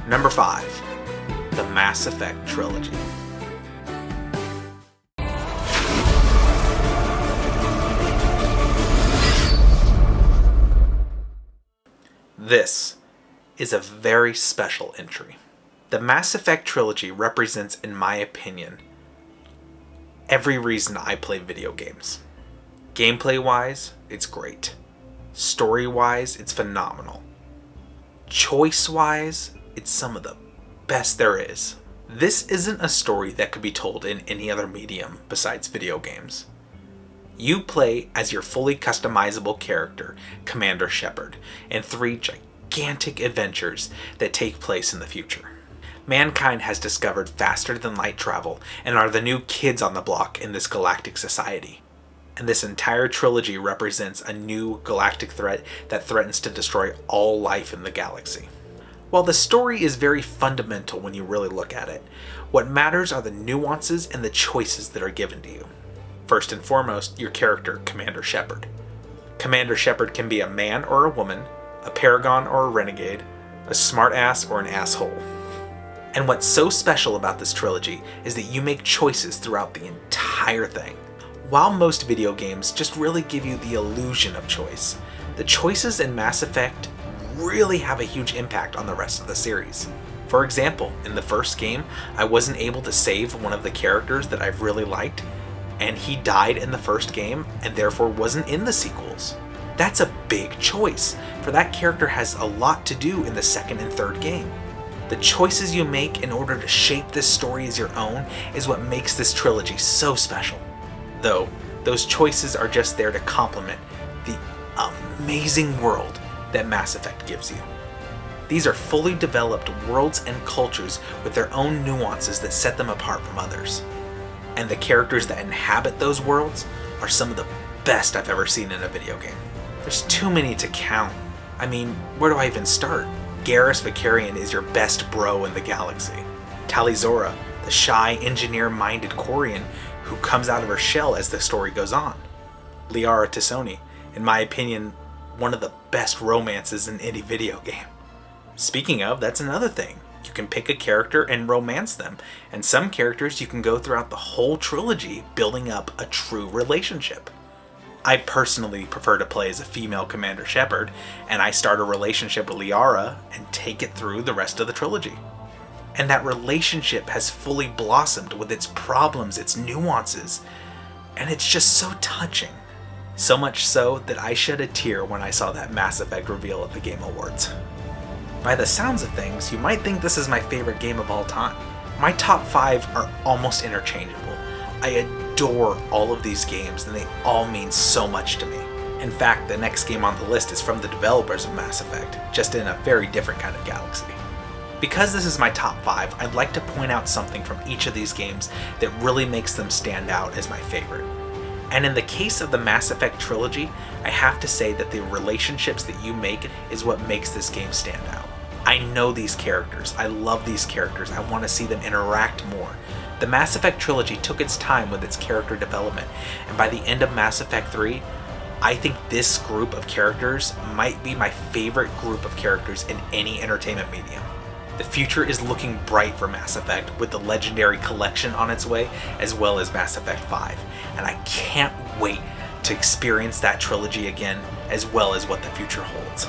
Number 5. The Mass Effect Trilogy. This is a very special entry. The Mass Effect Trilogy represents, in my opinion, every reason I play video games. Gameplay-wise, it's great. Story-wise, it's phenomenal. Choice-wise, it's some of the best there is. This isn't a story that could be told in any other medium besides video games. You play as your fully customizable character, Commander Shepard, in 3 gigantic adventures that take place in the future. Mankind has discovered faster than light travel and are the new kids on the block in this galactic society. And this entire trilogy represents a new galactic threat that threatens to destroy all life in the galaxy. While the story is very fundamental when you really look at it, what matters are the nuances and the choices that are given to you. First and foremost, your character, Commander Shepard. Commander Shepard can be a man or a woman, a paragon or a renegade, a smartass or an asshole. And what's so special about this trilogy is that you make choices throughout the entire thing. While most video games just really give you the illusion of choice, the choices in Mass Effect really have a huge impact on the rest of the series. For example, in the first game, I wasn't able to save one of the characters that I've really liked, and he died in the first game and therefore wasn't in the sequels. That's a big choice, for that character has a lot to do in the second and third game. The choices you make in order to shape this story as your own is what makes this trilogy so special. Though, those choices are just there to complement the amazing world that Mass Effect gives you. These are fully developed worlds and cultures with their own nuances that set them apart from others. And the characters that inhabit those worlds are some of the best I've ever seen in a video game. There's too many to count. I mean, where do I even start? Garrus Vakarian is your best bro in the galaxy. Talizora, the shy, engineer-minded Quarian who comes out of her shell as the story goes on. Liara T'Soni, in my opinion, one of the best romances in any video game. Speaking of, that's another thing. You can pick a character and romance them, and some characters you can go throughout the whole trilogy building up a true relationship. I personally prefer to play as a female Commander Shepard, and I start a relationship with Liara and take it through the rest of the trilogy. And that relationship has fully blossomed with its problems, its nuances, and it's just so touching. So much so that I shed a tear when I saw that Mass Effect reveal at the Game Awards. By the sounds of things, you might think this is my favorite game of all time. My top 5 are almost interchangeable. I adore all of these games and they all mean so much to me. In fact, the next game on the list is from the developers of Mass Effect, just in a very different kind of galaxy. Because this is my top 5, I'd like to point out something from each of these games that really makes them stand out as my favorite. And in the case of the Mass Effect trilogy, I have to say that the relationships that you make is what makes this game stand out. I know these characters, I love these characters, I want to see them interact more. The Mass Effect trilogy took its time with its character development, and by the end of Mass Effect 3, I think this group of characters might be my favorite group of characters in any entertainment medium. The future is looking bright for Mass Effect with the Legendary Collection on its way, as well as Mass Effect 5, and I can't wait to experience that trilogy again, as well as what the future holds.